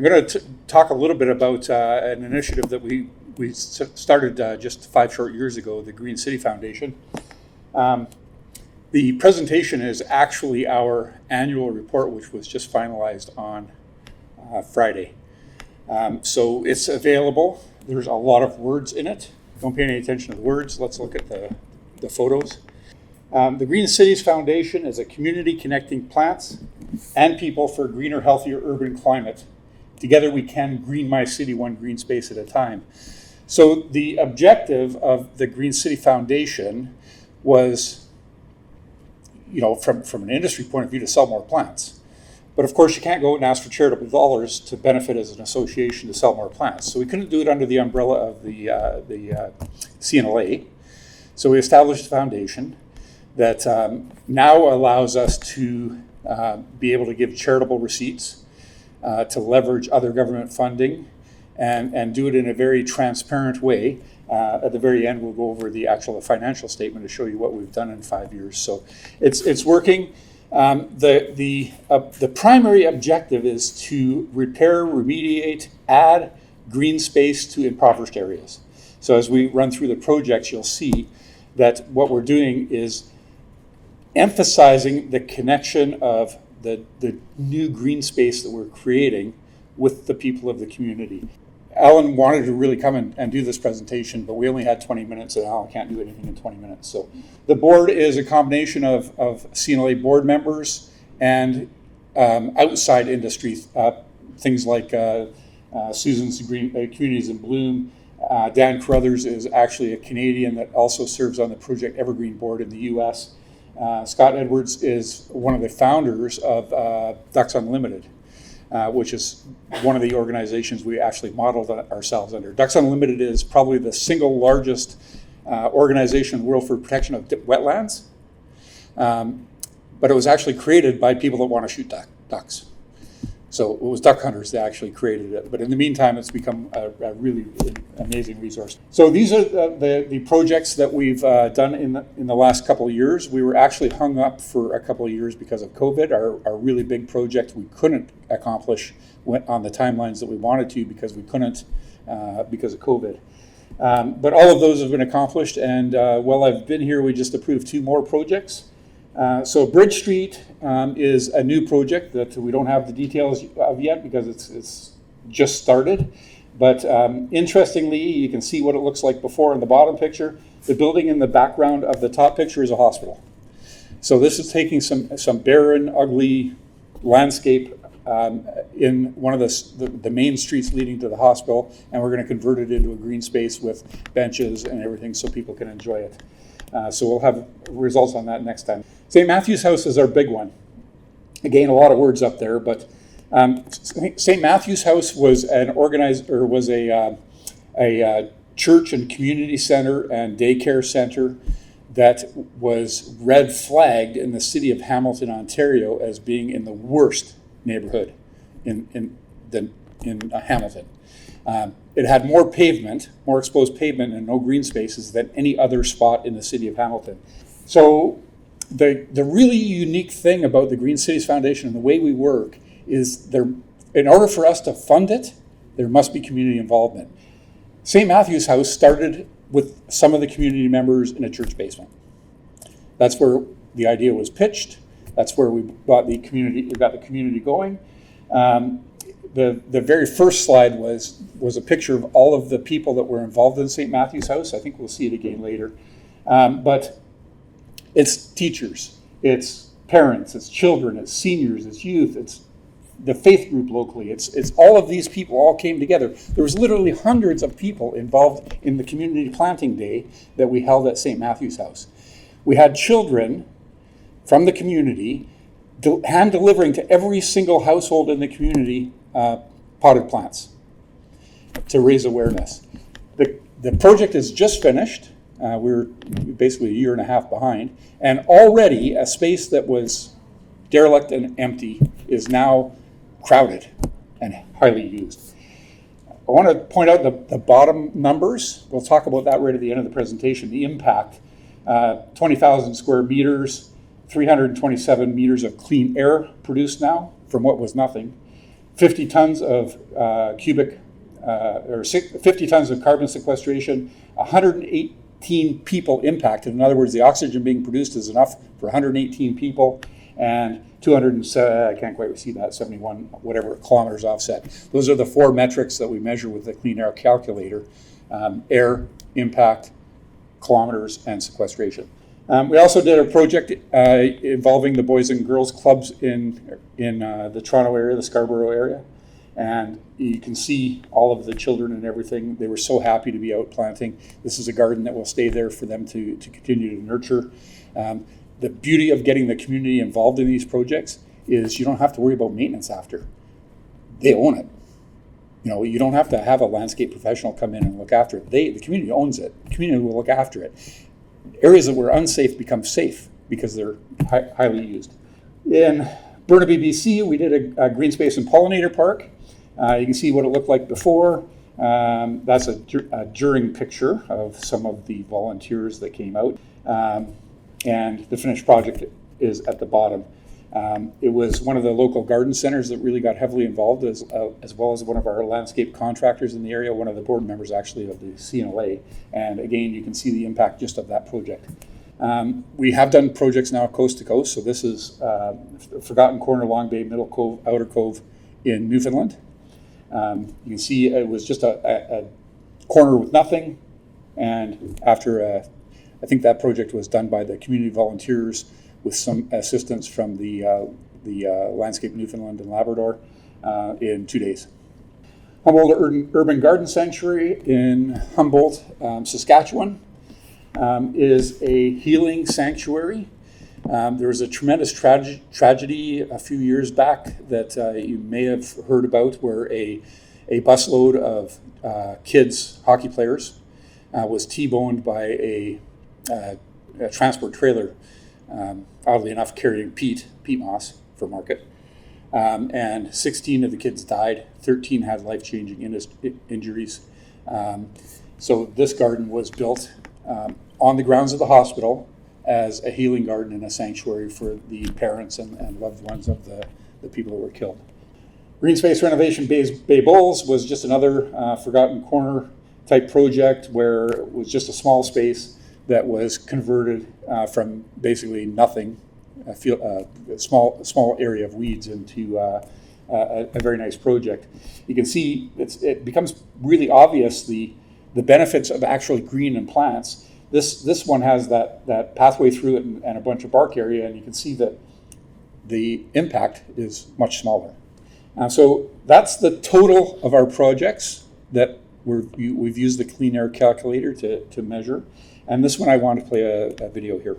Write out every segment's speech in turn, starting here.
I'm going to talk a little bit about an initiative that we started just 5 short years ago, the Green City Foundation. The presentation is actually our annual report, which was just finalized on Friday. So it's available. There's a lot of words in it. Don't pay any attention to the words. Let's look at the photos. The Green Cities Foundation is a community connecting plants and people for a greener, healthier urban climate. Together we can green my city one green space at a time. So the objective of the Green City Foundation was, from an industry point of view, to sell more plants. But of course, you can't go and ask for charitable dollars to benefit as an association to sell more plants. So we couldn't do it under the umbrella of the CNLA. So we established a foundation that now allows us to be able to give charitable receipts, to leverage other government funding, and do it in a very transparent way. At the very end, we'll go over the actual financial statement to show you what we've done in 5 years. So it's working. The primary objective is to repair, remediate, add green space to impoverished areas. So as we run through the projects, you'll see that what we're doing is emphasizing the connection of the new green space that we're creating with the people of the community. Alan wanted to really come and do this presentation, but we only had 20 minutes, and Alan can't do anything in 20 minutes. So the board is a combination of CNLA board members and outside industry, things like Susan's Communities in Bloom. Dan Carruthers is actually a Canadian that also serves on the Project Evergreen board in the US. Scott Edwards is one of the founders of Ducks Unlimited, which is one of the organizations we actually modeled ourselves under. Ducks Unlimited is probably the single largest organization in the world for protection of wetlands, but it was actually created by people that want to shoot ducks. So it was duck hunters that actually created it, but in the meantime, it's become a really amazing resource. So these are the projects that we've done in the last couple of years. We were actually hung up for a couple of years because of COVID. Our really big project we couldn't accomplish on the timelines that we wanted to because we couldn't because of COVID. But all of those have been accomplished, and while I've been here, we just approved 2 more projects. So Bridge Street is a new project that we don't have the details of yet because it's just started. But interestingly, you can see what it looks like before in the bottom picture. The building in the background of the top picture is a hospital. So this is taking some barren, ugly landscape in one of the main streets leading to the hospital, and we're going to convert it into a green space with benches and everything so people can enjoy it. So we'll have results on that next time. St. Matthew's House is our big one. Again, a lot of words up there, but St. Matthew's House was a church and community center and daycare center that was red flagged in the city of Hamilton, Ontario, as being in the worst neighborhood in Hamilton. It had more pavement, more exposed pavement, and no green spaces than any other spot in the city of Hamilton. So the really unique thing about the Green Cities Foundation and the way we work is in order for us to fund it, there must be community involvement. St. Matthew's House started with some of the community members in a church basement. That's where the idea was pitched. That's where we got the community going. The very first slide was a picture of all of the people that were involved in St. Matthew's House. I think we'll see it again later. But it's teachers, it's parents, it's children, it's seniors, it's youth, it's the faith group locally. It's all of these people all came together. There was literally hundreds of people involved in the community planting day that we held at St. Matthew's House. We had children from the community hand delivering to every single household in the community potted plants to raise awareness. The project is just finished. We're basically a year and a half behind, and already a space that was derelict and empty is now crowded and highly used. I want to point out the bottom numbers. We'll talk about that right at the end of the presentation. The impact, 20,000 square meters, 327 meters of clean air produced now from what was nothing. 50 tons of 50 tons of carbon sequestration, 118 people impacted. In other words, the oxygen being produced is enough for 118 people, and 207, I can't quite see that, 71, whatever, kilometers offset. Those are the 4 metrics that we measure with the clean air calculator: air, impact, kilometers, and sequestration. We also did a project involving the Boys and Girls Clubs in the Toronto area, the Scarborough area. And you can see all of the children and everything. They were so happy to be out planting. This is a garden that will stay there for them to continue to nurture. The beauty of getting the community involved in these projects is you don't have to worry about maintenance after. They own it. You don't have to have a landscape professional come in and look after it. The community owns it. The community will look after it. Areas that were unsafe become safe because they're highly used. In Burnaby, BC, we did a green space and pollinator park. You can see what it looked like before. That's a during picture of some of the volunteers that came out. And the finished project is at the bottom. It was one of the local garden centers that really got heavily involved, as well as one of our landscape contractors in the area, one of the board members actually of the CNLA. And again, you can see the impact just of that project. We have done projects now coast to coast. So this is Forgotten Corner, Long Bay, Middle Cove, Outer Cove in Newfoundland. You can see it was just a corner with nothing. And after, I think that project was done by the community volunteers with some assistance from the Landscape Newfoundland and Labrador in 2 days. Humboldt Urban Garden Sanctuary in Humboldt, Saskatchewan is a healing sanctuary. There was a tremendous tragedy a few years back that you may have heard about, where a busload of kids, hockey players, was T-boned by a transport trailer, oddly enough carrying peat moss for market. And 16 of the kids died, 13 had life-changing injuries. So this garden was built on the grounds of the hospital as a healing garden and a sanctuary for the parents and loved ones of the people that were killed. Green Space Renovation Bay Bowls was just another Forgotten Corner type project where it was just a small space that was converted from basically nothing, a small area of weeds, into a very nice project. You can see it becomes really obvious the benefits of actually green and plants. This one has that pathway through it and a bunch of bark area, and you can see that the impact is much smaller. So that's the total of our projects that we've used the clean air calculator to measure. And this one I want to play a video here.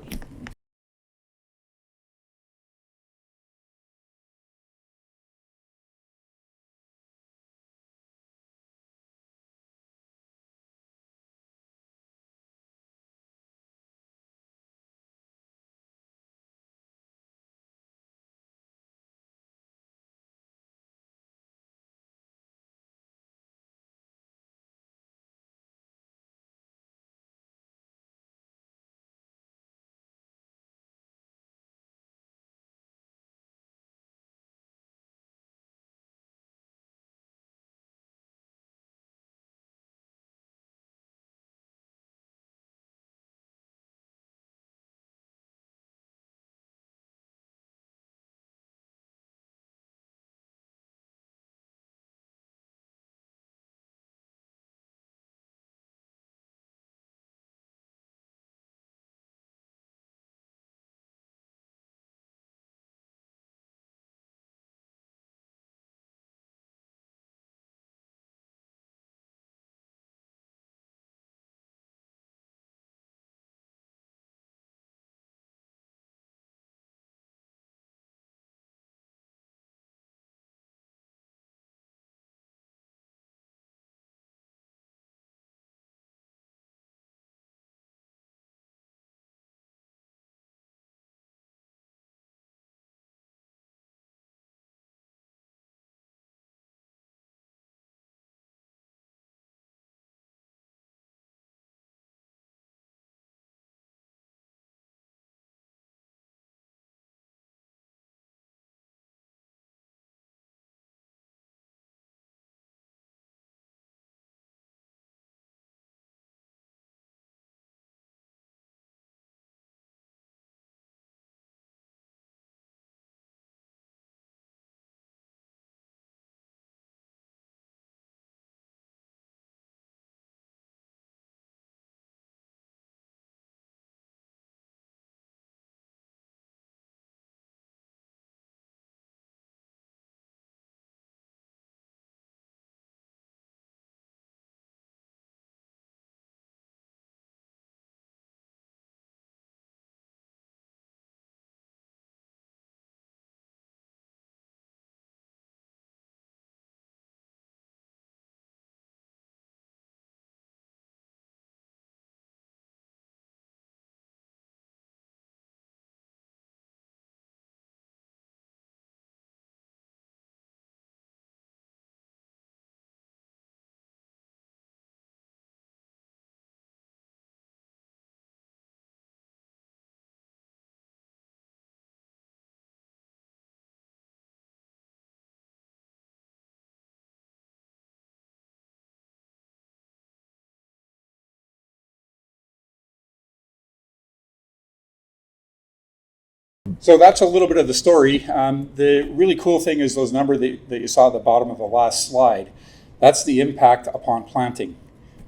So that's a little bit of the story. The really cool thing is those numbers that you saw at the bottom of the last slide. That's the impact upon planting.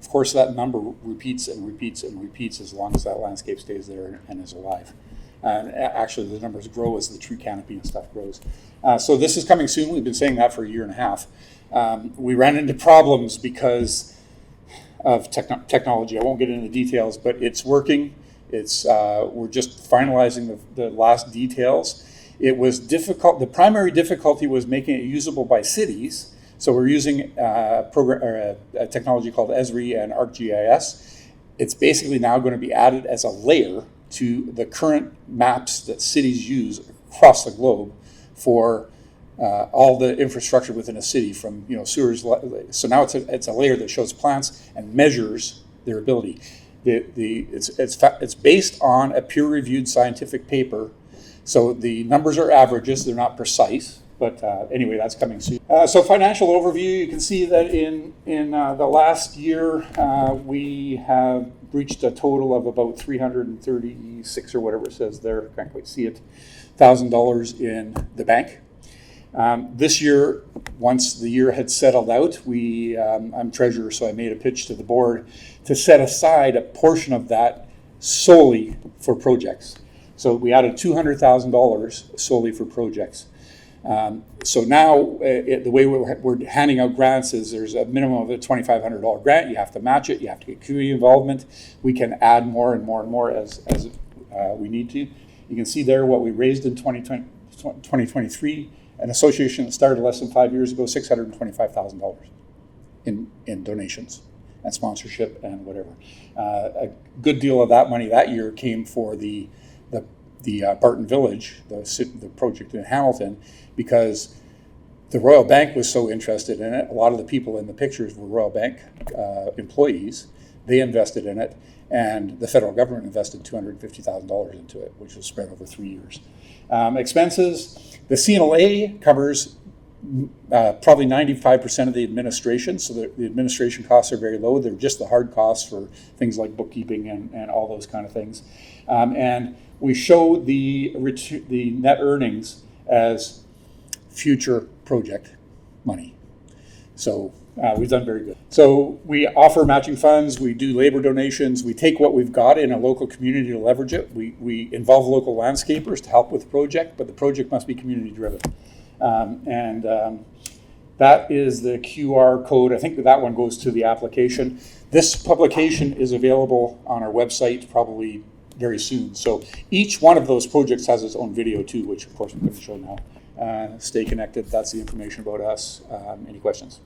Of course, that number repeats and repeats and repeats as long as that landscape stays there and is alive. Actually, the numbers grow as the tree canopy and stuff grows. So this is coming soon. We've been saying that for a year and a half. We ran into problems because of technology. I won't get into the details, but it's working. We're just finalizing the last details. It was difficult. The primary difficulty was making it usable by cities. So we're using a technology called Esri and ArcGIS. It's basically now going to be added as a layer to the current maps that cities use across the globe for all the infrastructure within a city, from sewers. So now it's a layer that shows plants and measures their ability. It's based on a peer-reviewed scientific paper, so the numbers are averages; they're not precise. But anyway, that's coming soon. So financial overview, you can see that in the last year, we have reached a total of about $336 or whatever it says there. Can't quite see it. $1,000 in the bank. This year, once the year had settled out, I'm treasurer, so I made a pitch to the board to set aside a portion of that solely for projects. So we added $200,000 solely for projects. So now the way we're handing out grants is there's a minimum of a $2,500 grant. You have to match it. You have to get community involvement. We can add more and more and more as we need to. You can see there what we raised in 2023. An association that started less than 5 years ago, $625,000 in donations and sponsorship and whatever. A good deal of that money that year came for the Barton Village, the project in Hamilton, because the Royal Bank was so interested in it. A lot of the people in the pictures were Royal Bank employees. They invested in it, and the federal government invested $250,000 into it, which was spread over 3 years. Expenses, the CNLA covers probably 95% of the administration, so the administration costs are very low. They're just the hard costs for things like bookkeeping and all those kind of things. And we show the net earnings as future project money. So we've done very good. So we offer matching funds, we do labor donations, we take what we've got in a local community to leverage it. We involve local landscapers to help with the project, but the project must be community driven. That is the QR code. I think that one goes to the application. This publication is available on our website probably very soon. So each one of those projects has its own video too, which of course I'm going to show now. Stay connected. That's the information about us. Any questions?